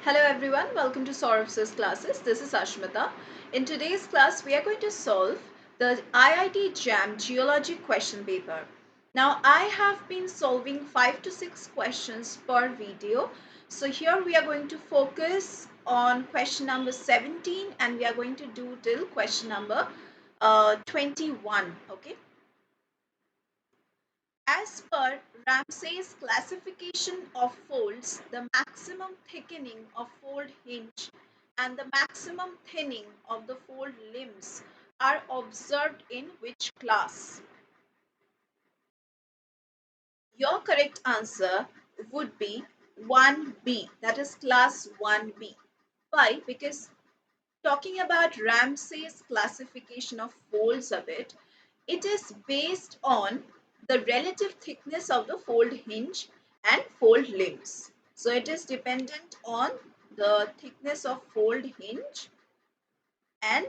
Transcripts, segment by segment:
Hello everyone, welcome to Saurav's classes. This is Ashmita. In today's class, we are going to solve the IIT JAM Geology question paper. Now, I have been solving 5 to 6 questions per video. So here we are going to focus on question number 17 and we are going to do till question number 21. Okay. As per Ramsay's classification of folds, the maximum thickening of fold hinge and the maximum thinning of the fold limbs are observed in which class? Your correct answer would be 1B, that is class 1B. Why? Because talking about Ramsay's classification of folds a bit, it is based on the relative thickness of the fold hinge and fold limbs. So it is dependent on the thickness of fold hinge and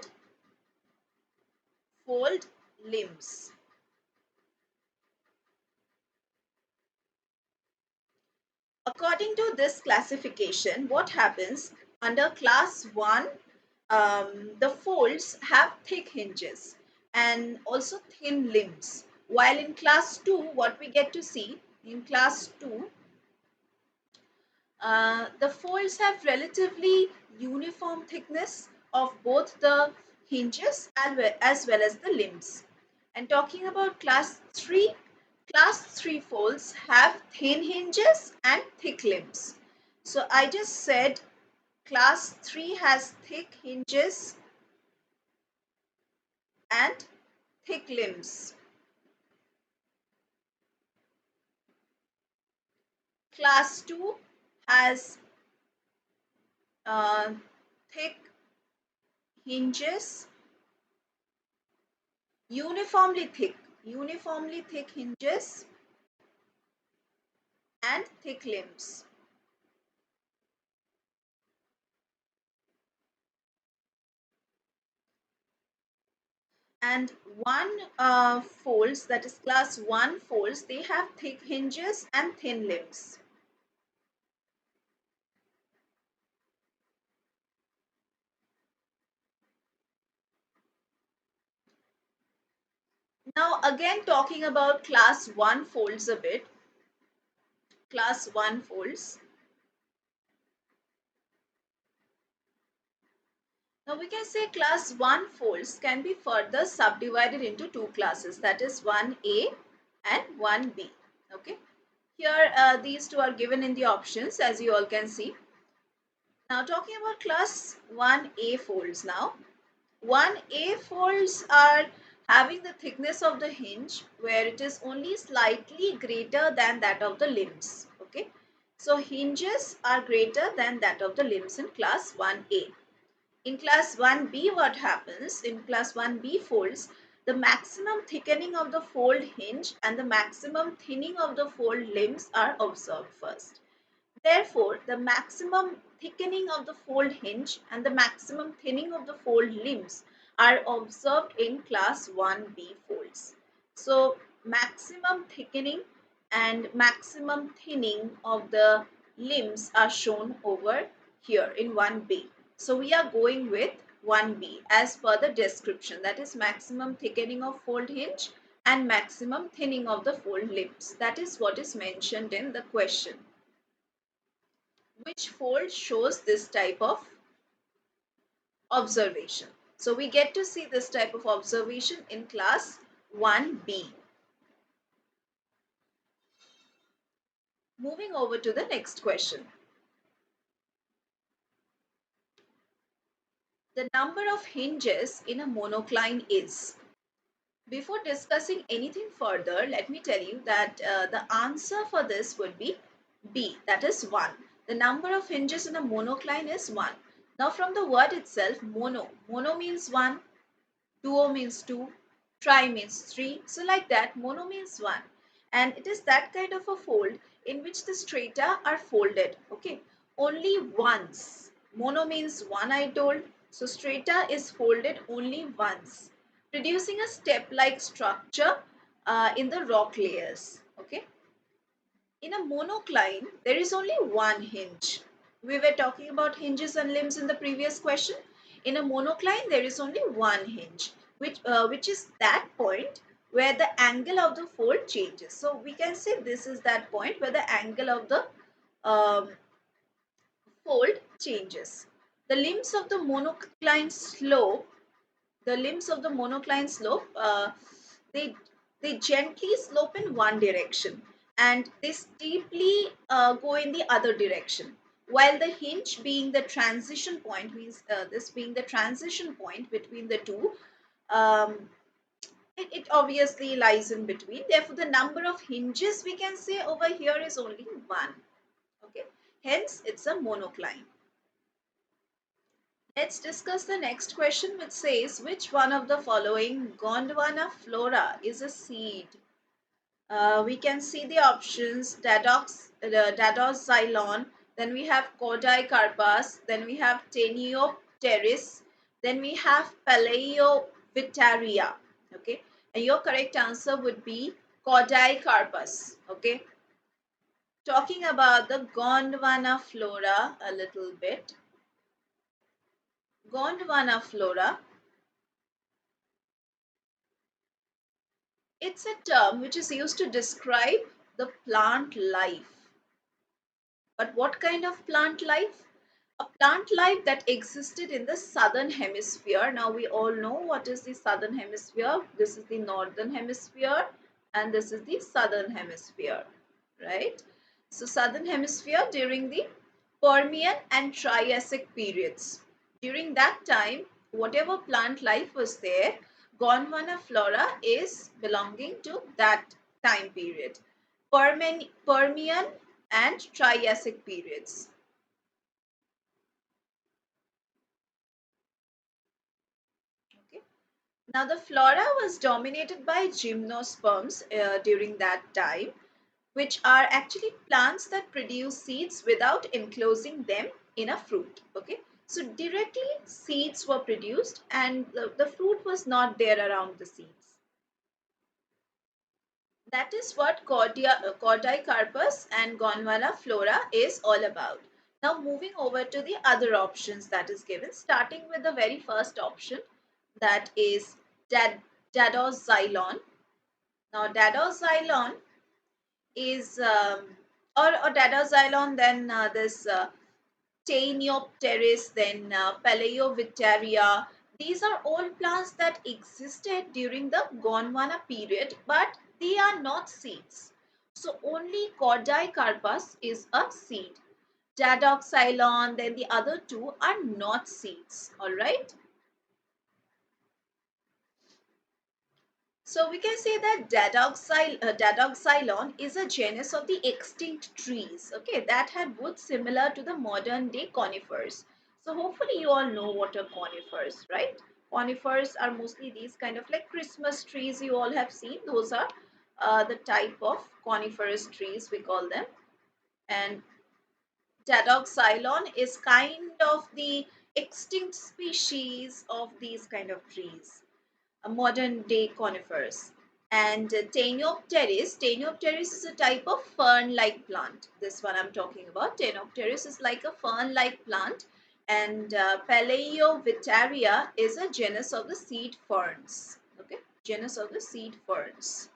fold limbs. According to this classification, what happens under class 1, the folds have thick hinges and also thin limbs. While in class 2, what we get to see in class 2, the folds have relatively uniform thickness of both the hinges as well as the limbs. And talking about class 3 folds have thin hinges and thick limbs. So I just said class 3 has thick hinges and thick limbs. Class 2 has thick hinges, uniformly thick hinges and thick limbs. And folds, that is class 1 folds, they have thick hinges and thin limbs. Now again talking about class 1 folds a bit. Class 1 folds. Now we can say class 1 folds can be further subdivided into two classes, that is 1A and 1B. Okay. Here these two are given in the options as you all can see. Now talking about class 1A folds now. 1A folds are having the thickness of the hinge where it is only slightly greater than that of the limbs. Okay. So hinges are greater than that of the limbs in class 1A. In class 1B, what happens? In class 1B folds, the maximum thickening of the fold hinge and the maximum thinning of the fold limbs are observed first. Therefore, the maximum thickening of the fold hinge and the maximum thinning of the fold limbs are observed in class 1B folds. So, maximum thickening and maximum thinning of the limbs are shown over here in 1B. So, we are going with 1B as per the description, that is maximum thickening of fold hinge and maximum thinning of the fold limbs. That is what is mentioned in the question. Which fold shows this type of observation? So we get to see this type of observation in class 1B. Moving over to the next question. The number of hinges in a monocline is. Before discussing anything further, let me tell you that the answer for this would be B, that is 1. The number of hinges in a monocline is 1. Now from the word itself, mono means 1, duo means 2, tri means 3. So like that, mono means 1. And it is that kind of a fold in which the strata are folded. Okay, only once. Mono means 1 I told. So strata is folded only once, producing a step-like structure in the rock layers. Okay. In a monocline, there is only one hinge. We were talking about hinges and limbs in the previous question. In a monocline, there is only one hinge, which is that point where the angle of the fold changes. So we can say this is that point where the angle of the um, fold changes. The limbs of the monocline slope, the limbs of the monocline slope, they they gently slope in one direction and they steeply go in the other direction. While the hinge being the transition point means this being the transition point between the two, um, it obviously lies in between. Therefore, the number of hinges we can say over here is only one. Okay, hence it's a monocline. Let's discuss the next question, which says which one of the following Gondwana flora is a seed? We can see the options Dadoxylon, then we have Cordycarpus, then we have Teniopteris, then we have Paleovitaria. Okay, and your correct answer would be Cordycarpus. Okay, talking about the Gondwana flora a little bit. Gondwana flora, it's a term which is used to describe the plant life. But what kind of plant life? A plant life that existed in the southern hemisphere. Now we all know what is the southern hemisphere. This is the northern hemisphere and this is the southern hemisphere, right? So southern hemisphere during the Permian and Triassic periods. During that time, whatever plant life was there, Gondwana flora is belonging to that time period. Permian and Triassic periods. Okay. Now, the flora was dominated by gymnosperms during that time, which are actually plants that produce seeds without enclosing them in a fruit. Okay, so directly seeds were produced, and the fruit was not there around the seeds. That is what Cordycarpus and Gondwana flora is all about. Now, moving over to the other options that is given, starting with the very first option, that is dad- Dadoxylon. Now, Dadoxylon is, or Dadoxylon, then this Taeniopteris, then Paleovitaria. These are all plants that existed during the Gondwana period, but they are not seeds. So only Cordycarpus is a seed. Dadoxylon, then the other two are not seeds. All right. So we can say that Dadoxylon is a genus of the extinct trees, okay, that had wood similar to the modern day conifers. So hopefully you all know what are conifers, right? Conifers are mostly these kind of like Christmas trees you all have seen. Those are the type of coniferous trees we call them. And Dadoxylon is kind of the extinct species of these kind of trees, modern day conifers. And Taeniopteris is a type of fern-like plant. This one I'm talking about. Taeniopteris is like a fern-like plant, and Paleovitaria is a genus of the seed ferns. Okay, genus of the seed ferns.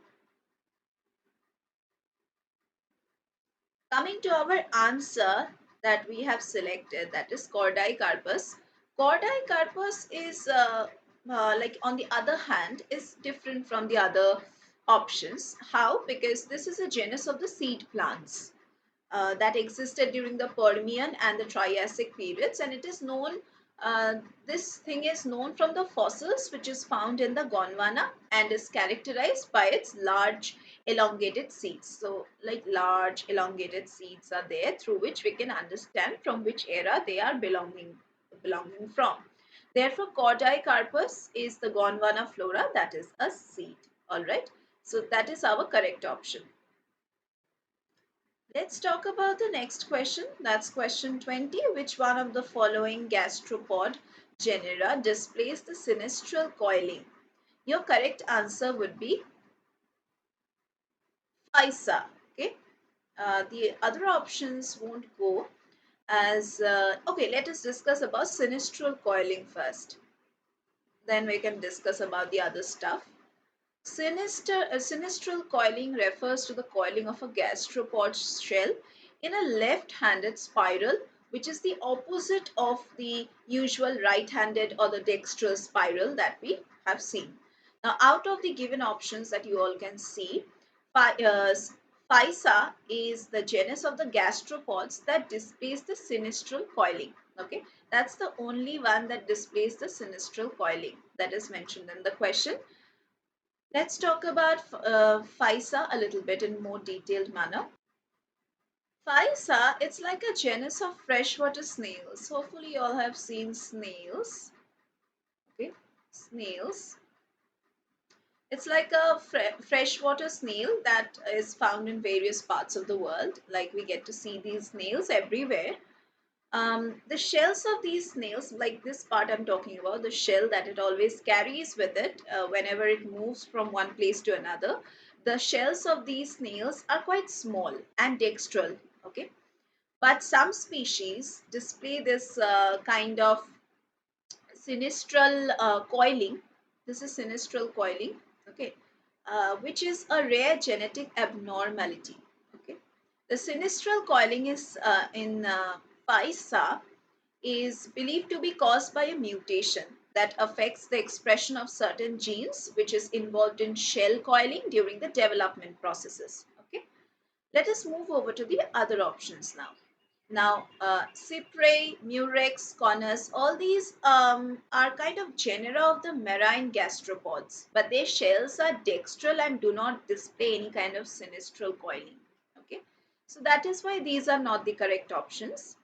Coming to our answer that we have selected, that is Cordycarpus. Cordycarpus is like on the other hand is different from the other options. How? Because this is a genus of the seed plants that existed during the Permian and the Triassic periods, and it is known. This thing is known from the fossils which is found in the Gondwana and is characterized by its large elongated seeds. So, like large elongated seeds are there through which we can understand from which era they are belonging from. Therefore, Cordycarpus is the Gondwana flora that is a seed. All right. So that is our correct option. Let's talk about the next question. That's question 20. Which one of the following gastropod genera displays the sinistral coiling? Your correct answer would be Physa. Okay. The other options won't go. as okay, let us discuss about sinistral coiling first, then we can discuss about the other stuff. Sinistral coiling refers to the coiling of a gastropod shell in a left-handed spiral, which is the opposite of the usual right-handed or the dexterous spiral that we have seen. Now, out of the given options that you all can see, FISA is the genus of the gastropods that displays the sinistral coiling. Okay, that's the only one that displays the sinistral coiling that is mentioned in the question. Let's talk about FISA a little bit in more detailed manner. FISA, it's like a genus of freshwater snails. Hopefully you all have seen snails. Okay, snails. It's like a freshwater snail that is found in various parts of the world. Like we get to see these snails everywhere. The shells of these snails, like this part I'm talking about, the shell that it always carries with it whenever it moves from one place to another, the shells of these snails are quite small and dextral. Okay, but some species display this kind of sinistral coiling. This is sinistral coiling. Okay, which is a rare genetic abnormality. Okay, the sinistral coiling is in FISA is believed to be caused by a mutation that affects the expression of certain genes, which is involved in shell coiling during the development processes. Okay, let us move over to the other options now. Now, Cypre, Murex, Conus, all these are kind of genera of the marine gastropods, but their shells are dextral and do not display any kind of sinistral coiling. Okay, so that is why these are not the correct options.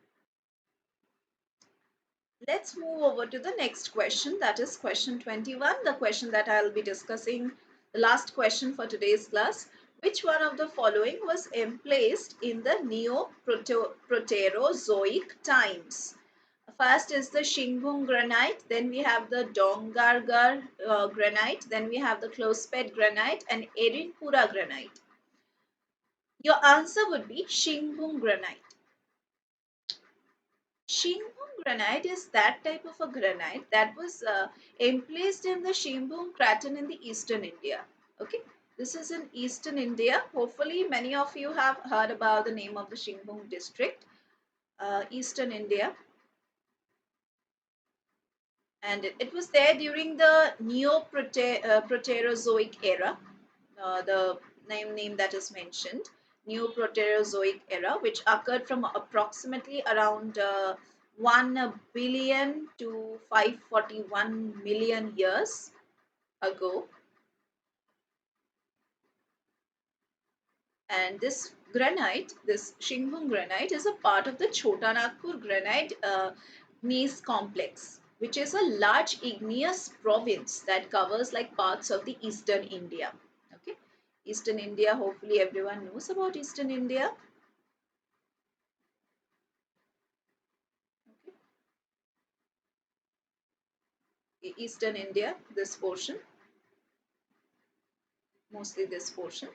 Let's move over to the next question, that is question 21, the question that I'll be discussing, the last question for today's class. Which one of the following was emplaced in the Neo-Proterozoic times? First is the Shingbung granite, then we have the Dongargar granite, then we have the Closped granite and Erinpura granite. Your answer would be Shingbung granite. Shingbung granite is that type of a granite that was emplaced in the Shingbung craton in the eastern India. Okay, this is in eastern India. Hopefully, many of you have heard about the name of the Shingbung district, eastern India, and it was there during the Neo-Proterozoic era. The name that is mentioned, Neo-Proterozoic era, which occurred from approximately around 1 billion to 541 million years ago. And this granite, this Shingbung granite, is a part of the Chotanagpur granite gneiss complex, which is a large igneous province that covers like parts of the eastern India. Okay, eastern India. Hopefully, everyone knows about eastern India. Okay. Eastern India, this portion, mostly this portion.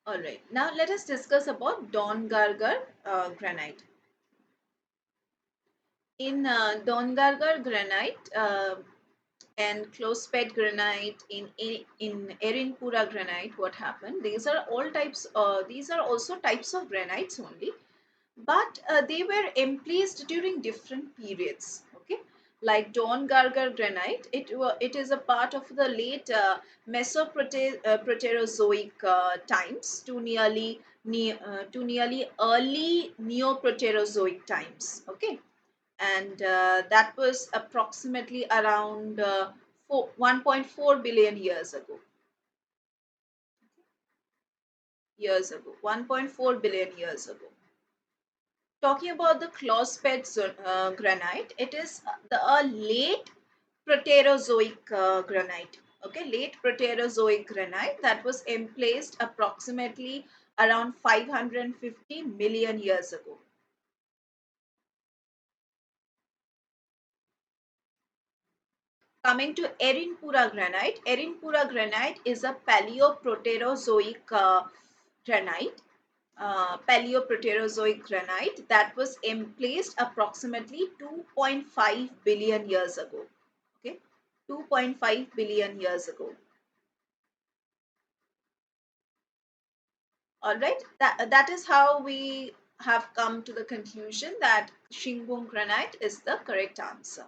All right. Now let us discuss about Dongargar granite. In Dongargar granite and Closped granite, in Erinpura granite, what happened? These are all types. These are also types of granites only, but they were emplaced during different periods. Okay, like Dongargar granite, it is a part of the late Mesoproterozoic times to nearly early Neoproterozoic times. Okay, and that was approximately around 1.4 billion years ago, 1.4 billion years ago. Talking about the Closped granite, it is a late Proterozoic granite. Okay, late Proterozoic granite that was emplaced approximately around 550 million years ago. Coming to Erinpura granite is a Paleoproterozoic granite. Paleoproterozoic granite that was emplaced approximately 2.5 billion years ago. Okay, 2.5 billion years ago. All right, that is how we have come to the conclusion that Shingbung granite is the correct answer.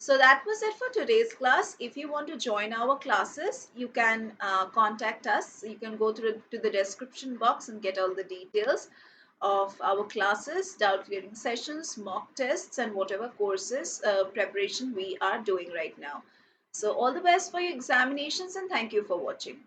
So that was it for today's class. If you want to join our classes, you can contact us. You can go to the description box and get all the details of our classes, doubt clearing sessions, mock tests, and whatever courses preparation we are doing right now. So all the best for your examinations and thank you for watching.